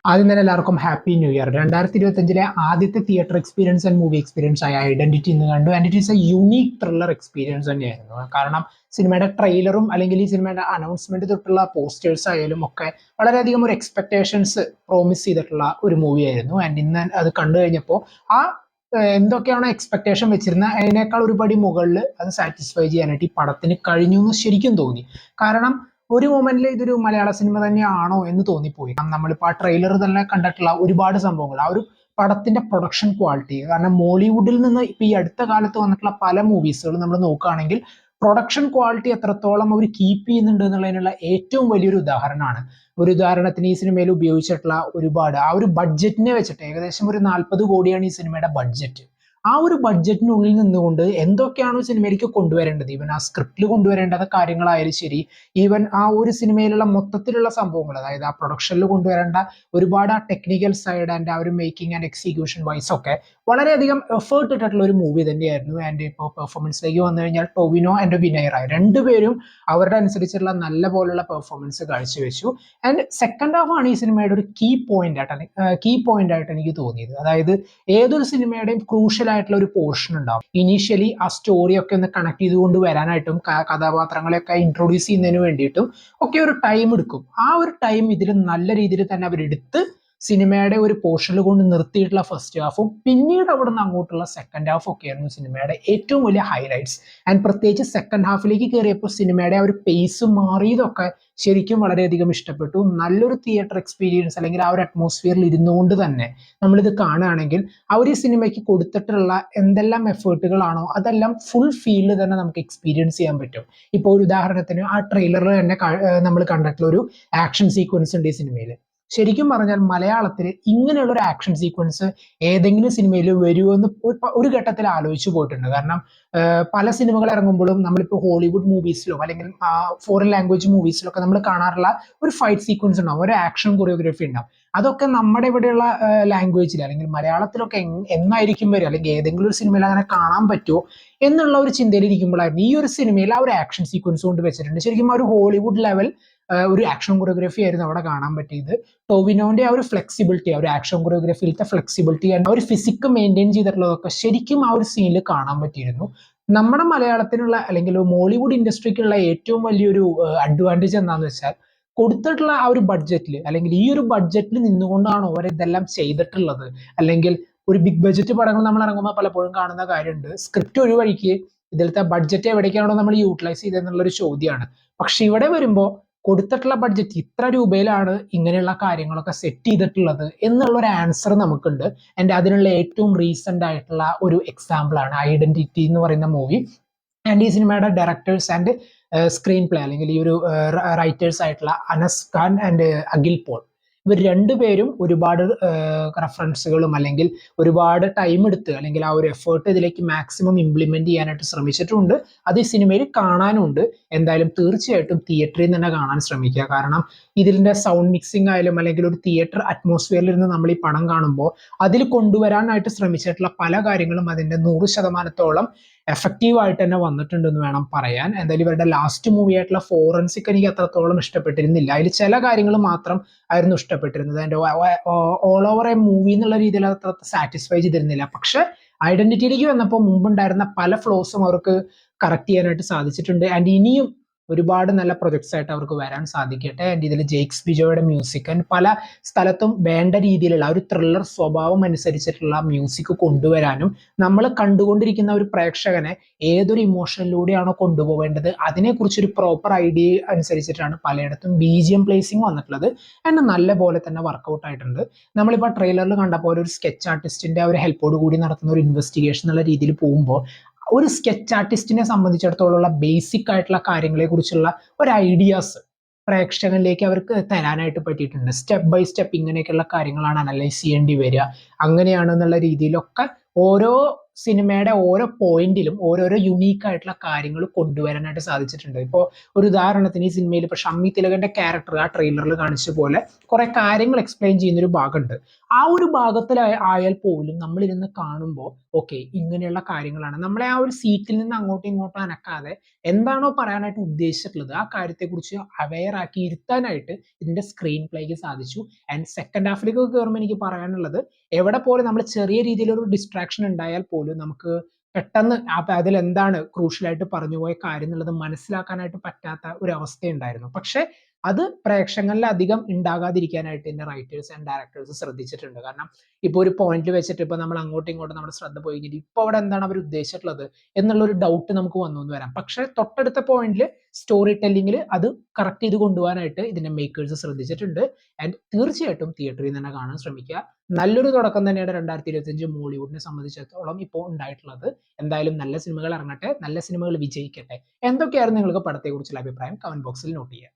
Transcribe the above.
ആദ്യം തന്നെ എല്ലാവർക്കും ഹാപ്പി ന്യൂ ഇയർ. 2025 ആദ്യത്തെ theatre experience and movie experience ആയ ഐഡന്റിറ്റി ഇന്ന് കണ്ടു. And it is A unique thriller experience തന്നെയായിരുന്നു. കാരണം സിനിമയുടെ ട്രെയിലറും അല്ലെങ്കിൽ ഈ സിനിമയുടെ അനൗൺസ്മെന്റ് തൊട്ടുള്ള പോസ്റ്റേഴ്സ് ആയാലും ഒക്കെ വളരെയധികം ഒരു എക്സ്പെക്ടേഷൻസ് പ്രോമിസ് ചെയ്തിട്ടുള്ള ഒരു മൂവി ആയിരുന്നു. ആൻഡ് ഇന്ന് അത് കണ്ടു കഴിഞ്ഞപ്പോൾ ആ എന്തൊക്കെയാണോ എക്സ്പെക്ടേഷൻ വെച്ചിരുന്നത് അതിനേക്കാൾ ഒരുപടി മുകളിൽ അത് സാറ്റിസ്ഫൈ ചെയ്യാനായിട്ട് ഈ പടത്തിന് കഴിഞ്ഞു എന്ന് ശരിക്കും തോന്നി. കാരണം ഒരു മൊമെന്റിൽ ഇതൊരു മലയാള സിനിമ തന്നെയാണോ എന്ന് തോന്നിപ്പോയി. നമ്മളിപ്പോൾ ആ ട്രെയിലർ തന്നെ കണ്ടിട്ടുള്ള ഒരുപാട് സംഭവങ്ങൾ, ആ ഒരു പടത്തിന്റെ പ്രൊഡക്ഷൻ ക്വാളിറ്റി, കാരണം മോളിവുഡിൽ നിന്ന് ഇപ്പൊ ഈ അടുത്ത കാലത്ത് വന്നിട്ടുള്ള പല മൂവീസുകളും നമ്മൾ നോക്കുകയാണെങ്കിൽ പ്രൊഡക്ഷൻ ക്വാളിറ്റി എത്രത്തോളം അവർ കീപ്പ് ചെയ്യുന്നുണ്ട് എന്നുള്ളതിനുള്ള ഏറ്റവും വലിയൊരു ഉദാഹരണമാണ്. ഒരു ഉദാഹരണത്തിന് ഈ സിനിമയിൽ ഉപയോഗിച്ചിട്ടുള്ള ഒരുപാട് ആ ഒരു ബഡ്ജറ്റിനെ വെച്ചിട്ട് ഏകദേശം ഒരു 40 കോടിയാണ് ഈ സിനിമയുടെ ബഡ്ജറ്റ്. ആ ഒരു ബഡ്ജറ്റിനുള്ളിൽ നിന്നുകൊണ്ട് എന്തൊക്കെയാണോ സിനിമയിലേക്ക് കൊണ്ടുവരേണ്ടത്, ഈവൻ ആ സ്ക്രിപ്റ്റിൽ കൊണ്ടുവരേണ്ടത് കാര്യങ്ങളായാലും ശരി, ഈവൻ ആ ഒരു സിനിമയിലുള്ള മൊത്തത്തിലുള്ള സംഭവങ്ങൾ, അതായത് ആ പ്രൊഡക്ഷനിൽ കൊണ്ടുവരേണ്ട ഒരുപാട് ആ ടെക്നിക്കൽ സൈഡ് ആൻഡ് ആ ഒരു മേക്കിംഗ് ആൻഡ് എക്സിക്യൂഷൻ വൈസ് ഒക്കെ വളരെയധികം എഫേർട്ട് ഇട്ടിട്ടുള്ള ഒരു മൂവി തന്നെയായിരുന്നു. ആൻഡ് ഇപ്പോൾ പെർഫോമൻസിലേക്ക് വന്നു കഴിഞ്ഞാൽ ടൊവിനോ ആൻഡ് വിനയ് റായ് രണ്ടുപേരും അവരുടെ അനുസരിച്ചുള്ള നല്ല പോലുള്ള പെർഫോമൻസ് കാഴ്ചവെച്ചു. ആൻഡ് സെക്കൻഡ് ഹാഫ് ആണ് ഈ സിനിമയുടെ ഒരു കീ പോയിന്റ് ആയിട്ട് എനിക്ക് തോന്നിയത്. അതായത് ഏതൊരു സിനിമയുടെയും ക്രൂഷ്യൽ ആയിട്ടുള്ള ഒരു പോർഷൻ ഉണ്ടാവും. ഇനീഷ്യലി ആ സ്റ്റോറി ഒക്കെ ഒന്ന് കണക്ട് ചെയ്തുകൊണ്ട് വരാനായിട്ടും കഥാപാത്രങ്ങളെയൊക്കെ ഇൻട്രൊഡ്യൂസ് ചെയ്യുന്നതിന് വേണ്ടിയിട്ടും ഒക്കെ ഒരു ടൈം എടുക്കും. ആ ഒരു ടൈം ഇതിൽ നല്ല രീതിയിൽ തന്നെ അവരെടുത്ത് സിനിമയുടെ ഒരു പോർഷനിൽ കൊണ്ട് നിർത്തിയിട്ടുള്ള ഫസ്റ്റ് ഹാഫും പിന്നീട് അവിടെ നിന്ന് അങ്ങോട്ടുള്ള സെക്കൻഡ് ഹാഫും ഒക്കെയായിരുന്നു സിനിമയുടെ ഏറ്റവും വലിയ ഹൈലൈറ്റ്സ്. ആൻഡ് പ്രത്യേകിച്ച് സെക്കൻഡ് ഹാഫിലേക്ക് കയറിയപ്പോൾ സിനിമയുടെ ആ ഒരു പേസ് മാറിയതൊക്കെ ശരിക്കും വളരെയധികം ഇഷ്ടപ്പെട്ടു. നല്ലൊരു തിയേറ്റർ എക്സ്പീരിയൻസ്, അല്ലെങ്കിൽ ആ ഒരു അറ്റ്മോസ്ഫിയറിൽ ഇരുന്നുകൊണ്ട് തന്നെ നമ്മളിത് കാണുകയാണെങ്കിൽ അവർ ഈ സിനിമയ്ക്ക് കൊടുത്തിട്ടുള്ള എന്തെല്ലാം എഫേർട്ടുകളാണോ അതെല്ലാം ഫുൾ ഫീൽഡ് തന്നെ നമുക്ക് എക്സ്പീരിയൻസ് ചെയ്യാൻ പറ്റും. ഇപ്പോൾ ഒരു ഉദാഹരണത്തിന് ആ ട്രെയിലറിൽ തന്നെ നമ്മൾ കണ്ടിട്ടുള്ള ഒരു ആക്ഷൻ സീക്വൻസ് ഉണ്ട് ഈ സിനിമയിൽ. ശരിക്കും പറഞ്ഞാൽ മലയാളത്തിൽ ഇങ്ങനെയുള്ള ഒരു ആക്ഷൻ സീക്വൻസ് ഏതെങ്കിലും സിനിമയിൽ വരുമോ എന്ന് ഒരു ഘട്ടത്തിൽ ആലോചിച്ചു പോയിട്ടുണ്ട്. കാരണം പല സിനിമകൾ ഇറങ്ങുമ്പോഴും നമ്മളിപ്പോൾ ഹോളിവുഡ് മൂവീസിലോ അല്ലെങ്കിൽ ഫോറിൻ ലാംഗ്വേജ് മൂവീസിലൊക്കെ നമ്മൾ കാണാറുള്ള ഒരു ഫൈറ്റ് സീക്വൻസ് ഉണ്ടാവും, ഒരു ആക്ഷൻ കൊറിയോഗ്രഫി ഉണ്ടാവും. അതൊക്കെ നമ്മുടെ ഇവിടെയുള്ള ലാംഗ്വേജിൽ അല്ലെങ്കിൽ മലയാളത്തിലൊക്കെ എന്നായിരിക്കും വരിക, അല്ലെങ്കിൽ ഏതെങ്കിലും ഒരു സിനിമയിൽ അങ്ങനെ കാണാൻ പറ്റുമോ എന്നുള്ള ഒരു ചിന്തയിൽ ഇരിക്കുമ്പോഴായിരുന്നു ഈ ഒരു സിനിമയിൽ ആ ഒരു ആക്ഷൻ സീക്വൻസ് കൊണ്ട് വെച്ചിട്ടുണ്ട്. ശരിക്കും ആ ഒരു ഹോളിവുഡ് ലെവൽ ഒരു ആക്ഷൻ കൊറിയോഗ്രഫി ആയിരുന്നു അവിടെ കാണാൻ പറ്റിയത്. ടോവിനോന്റെ ആ ഒരു ഫ്ലെക്സിബിലിറ്റി, ആ ഒരു ആക്ഷൻ കൊറിയോഗ്രഫിയിലത്തെ ഫ്ലെക്സിബിലിറ്റി ആ ഒരു ഫിസിക്ക് മെയിൻറ്റെയിൻ ചെയ്തിട്ടുള്ളതൊക്കെ ശരിക്കും ആ ഒരു സീനിൽ കാണാൻ പറ്റിയിരുന്നു. നമ്മുടെ മലയാളത്തിനുള്ള അല്ലെങ്കിൽ മോളിവുഡ് ഇൻഡസ്ട്രിക്കുള്ള ഏറ്റവും വലിയൊരു അഡ്വാൻറ്റേജ് എന്താണെന്ന് വെച്ചാൽ കൊടുത്തിട്ടുള്ള ആ ഒരു ബഡ്ജറ്റിൽ, അല്ലെങ്കിൽ ഈ ഒരു ബഡ്ജറ്റിൽ നിന്നുകൊണ്ടാണ് അവർ ഇതെല്ലാം ചെയ്തിട്ടുള്ളത്. അല്ലെങ്കിൽ ഒരു ബിഗ് ബഡ്ജറ്റ് പടങ്ങൾ നമ്മൾ ഇറങ്ങുമ്പോൾ പലപ്പോഴും കാണുന്ന കാര്യമുണ്ട്, സ്ക്രിപ്റ്റ് ഒരു വഴിക്ക് ഇതിലത്തെ ബഡ്ജറ്റ് എവിടേക്കാണോ നമ്മൾ യൂട്ടിലൈസ് ചെയ്തെന്നുള്ളൊരു ചോദ്യമാണ്. പക്ഷെ ഇവിടെ വരുമ്പോൾ കൊടുത്തിട്ടുള്ള ബഡ്ജറ്റ് ഇത്ര രൂപയിലാണ് ഇങ്ങനെയുള്ള കാര്യങ്ങളൊക്കെ സെറ്റ് ചെയ്തിട്ടുള്ളത് എന്നുള്ള ഒരു ആൻസർ നമുക്കുണ്ട്. ആൻഡ് അതിനുള്ള ഏറ്റവും റീസെന്റ് ആയിട്ടുള്ള ഒരു എക്സാമ്പിൾ ആണ് ഐഡന്റിറ്റി എന്ന് പറയുന്ന മൂവി. ആൻഡ് ഈ സിനിമയുടെ ഡയറക്ടേഴ്സ് ആൻഡ് സ്ക്രീൻ പ്ലേ, അല്ലെങ്കിൽ ഈ ഒരു റൈറ്റേഴ്സ് ആയിട്ടുള്ള അനസ് ഖാൻ ആൻഡ് അഖിൽ പോൾ, ഇവർ രണ്ടുപേരും ഒരുപാട് റെഫറൻസുകളും അല്ലെങ്കിൽ ഒരുപാട് ടൈം എടുത്ത് അല്ലെങ്കിൽ ആ ഒരു എഫേർട്ട് ഇതിലേക്ക് മാക്സിമം ഇംപ്ലിമെന്റ് ചെയ്യാനായിട്ട് ശ്രമിച്ചിട്ടുണ്ട്. അത് ഈ സിനിമയിൽ കാണാനുണ്ട്. എന്തായാലും തീർച്ചയായിട്ടും തിയേറ്ററിൽ തന്നെ കാണാൻ ശ്രമിക്കുക. കാരണം ഇതിന്റെ സൗണ്ട് മിക്സിംഗ് ആയാലും അല്ലെങ്കിൽ ഒരു തിയേറ്റർ അറ്റ്മോസ്ഫിയറിൽ നിന്ന് നമ്മൾ ഈ പടം കാണുമ്പോൾ അതിൽ കൊണ്ടുവരാനായിട്ട് ശ്രമിച്ചിട്ടുള്ള പല കാര്യങ്ങളും അതിന്റെ 100% എഫക്റ്റീവ് ആയിട്ട് തന്നെ വന്നിട്ടുണ്ടെന്ന് വേണം പറയാൻ. എന്തായാലും ഇവരുടെ ലാസ്റ്റ് മൂവി ആയിട്ടുള്ള ഫോറൻസിക് എനിക്ക് അത്രത്തോളം ഇഷ്ടപ്പെട്ടിരുന്നില്ല. അതിൽ ചില കാര്യങ്ങൾ മാത്രം ആയിരുന്നു ഇഷ്ടപ്പെട്ടിരുന്നത്. എൻ്റെ ഓൾ ഓവർ എ മൂവി എന്നുള്ള രീതിയിൽ അത്ര സാറ്റിസ്ഫൈ ചെയ്തിരുന്നില്ല. പക്ഷെ ഐഡന്റിറ്റിയിലേക്ക് വന്നപ്പോൾ മുമ്പുണ്ടായിരുന്ന പല ഫ്ലോസും അവർക്ക് കറക്റ്റ് ചെയ്യാനായിട്ട് സാധിച്ചിട്ടുണ്ട്. ആൻഡ് ഇനിയും ഒരുപാട് നല്ല പ്രൊജക്ട്സ് ആയിട്ട് അവർക്ക് വരാൻ സാധിക്കട്ടെ. ആൻഡ് ഇതിൽ ജെയ്ക്സ് ബിജോയുടെ മ്യൂസിക് ആൻഡ് പല സ്ഥലത്തും വേണ്ട രീതിയിലുള്ള ഒരു ത്രില്ലർ സ്വഭാവം അനുസരിച്ചിട്ടുള്ള മ്യൂസിക് കൊണ്ടുവരാനും നമ്മൾ കണ്ടുകൊണ്ടിരിക്കുന്ന ഒരു പ്രേക്ഷകനെ ഏതൊരു ഇമോഷനിലൂടെയാണോ കൊണ്ടുപോകേണ്ടത് അതിനെക്കുറിച്ചൊരു പ്രോപ്പർ ഐഡിയ അനുസരിച്ചിട്ടാണ് പലയിടത്തും BGM പ്ലേസിംഗ് വന്നിട്ടുള്ളത്. എന്നെ നല്ല പോലെ തന്നെ വർക്കൗട്ട് ആയിട്ടുണ്ട്. നമ്മളിപ്പോൾ ട്രെയിലറിൽ കണ്ടപ്പോൾ ഒരു സ്കെച്ച് ആർട്ടിസ്റ്റിന്റെ ഒരു ഹെൽപ്പോട് കൂടി നടത്തുന്ന ഒരു ഇൻവെസ്റ്റിഗേഷൻ എന്നുള്ള രീതിയിൽ പോകുമ്പോൾ ഒരു സ്കെച്ച് ആർട്ടിസ്റ്റിനെ സംബന്ധിച്ചിടത്തോളം ബേസിക് ആയിട്ടുള്ള കാര്യങ്ങളെ കുറിച്ചുള്ള ഒരു ഐഡിയാസ് പ്രേക്ഷകനിലേക്ക് അവർക്ക് തരാനായിട്ട് പറ്റിയിട്ടുണ്ട്. സ്റ്റെപ്പ് ബൈ സ്റ്റെപ്പ് ഇങ്ങനെയൊക്കെയുള്ള കാര്യങ്ങളാണ് അനലൈസ് ചെയ്യേണ്ടി വരിക, അങ്ങനെയാണെന്നുള്ള രീതിയിലൊക്കെ ഓരോ സിനിമയുടെ ഓരോ പോയിന്റിലും ഓരോരോ യുണീക്ക് ആയിട്ടുള്ള കാര്യങ്ങൾ കൊണ്ടുവരാനായിട്ട് സാധിച്ചിട്ടുണ്ട്. ഇപ്പോൾ ഒരു ഉദാഹരണത്തിന് ഈ സിനിമയിൽ ഇപ്പോൾ ഷമ്മി തിലകന്റെ ക്യാരക്ടർ ആ ട്രെയിലറിൽ കാണിച്ച പോലെ കുറെ കാര്യങ്ങൾ എക്സ്പ്ലെയിൻ ചെയ്യുന്ന ഒരു ഭാഗമുണ്ട്. ആ ഒരു ഭാഗത്തിൽ ആയാൽ പോലും നമ്മളിരുന്ന് കാണുമ്പോൾ ഓക്കെ ഇങ്ങനെയുള്ള കാര്യങ്ങളാണ് നമ്മളെ ആ ഒരു സീറ്റിൽ നിന്ന് അങ്ങോട്ടും ഇങ്ങോട്ടും അനക്കാതെ എന്താണോ പറയാനായിട്ട് ഉദ്ദേശിച്ചിട്ടുള്ളത് ആ കാര്യത്തെക്കുറിച്ച് അവെയർ ആക്കി ഇരുത്താനായിട്ട് ഇതിന്റെ സ്ക്രീൻ പ്ലേക്ക് സാധിച്ചു. ആൻഡ് സെക്കൻഡ് ഹാഫിലേക്ക് കയറുമ്പോൾ എനിക്ക് പറയാനുള്ളത് എവിടെ പോലും നമ്മൾ ചെറിയ രീതിയിലൊരു ഡിസ്ട്രാക്ഷൻ ഉണ്ടായാൽ പോലും നമുക്ക് പെട്ടെന്ന് അതിൽ എന്താണ് ക്രൂഷ്യലായിട്ട് പറഞ്ഞു പോയ കാര്യം എന്നുള്ളത് മനസ്സിലാക്കാനായിട്ട് പറ്റാത്ത ഒരു അവസ്ഥയുണ്ടായിരുന്നു. പക്ഷെ അത് പ്രേക്ഷകരിൽ അധികം ഉണ്ടാകാതിരിക്കാനായിട്ട് ഇതിന്റെ റൈറ്റേഴ്സ് ആൻഡ് ഡയറക്ടേഴ്സ് ശ്രദ്ധിച്ചിട്ടുണ്ട്. കാരണം ഇപ്പോൾ ഒരു പോയിന്റിൽ വെച്ചിട്ട് ഇപ്പോൾ നമ്മൾ അങ്ങോട്ടും ഇങ്ങോട്ടും നമ്മുടെ ശ്രദ്ധ പോയി കഴിഞ്ഞിട്ട് ഇപ്പോൾ അവിടെ എന്താണ് അവർ ഉദ്ദേശിച്ചിട്ടുള്ളത് എന്നുള്ള ഒരു ഡൗട്ട് നമുക്ക് വന്നു എന്ന് വരാം. പക്ഷെ തൊട്ടടുത്ത പോയിന്റിൽ സ്റ്റോറി ടെല്ലിങ്ങിൽ അത് കറക്റ്റ് ചെയ്ത് കൊണ്ടുപോകാനായിട്ട് ഇതിന്റെ മേക്കേഴ്സ് ശ്രദ്ധിച്ചിട്ടുണ്ട്. ആൻഡ് തീർച്ചയായിട്ടും തിയേറ്ററിൽ തന്നെ കാണാൻ ശ്രമിക്കുക. നല്ലൊരു തുടക്കം തന്നെയാണ് 2025 മോളിവുഡിനെ സംബന്ധിച്ചിടത്തോളം ഇപ്പോൾ ഉണ്ടായിട്ടുള്ളത്. എന്തായാലും നല്ല സിനിമകൾ ഇറങ്ങട്ടെ, നല്ല സിനിമകൾ വിജയിക്കട്ടെ. എന്തൊക്കെയായിരുന്നു നിങ്ങൾക്ക് പടത്തെക്കുറിച്ചുള്ള അഭിപ്രായം? കമന്റ് ബോക്സിൽ നോട്ട് ചെയ്യുക.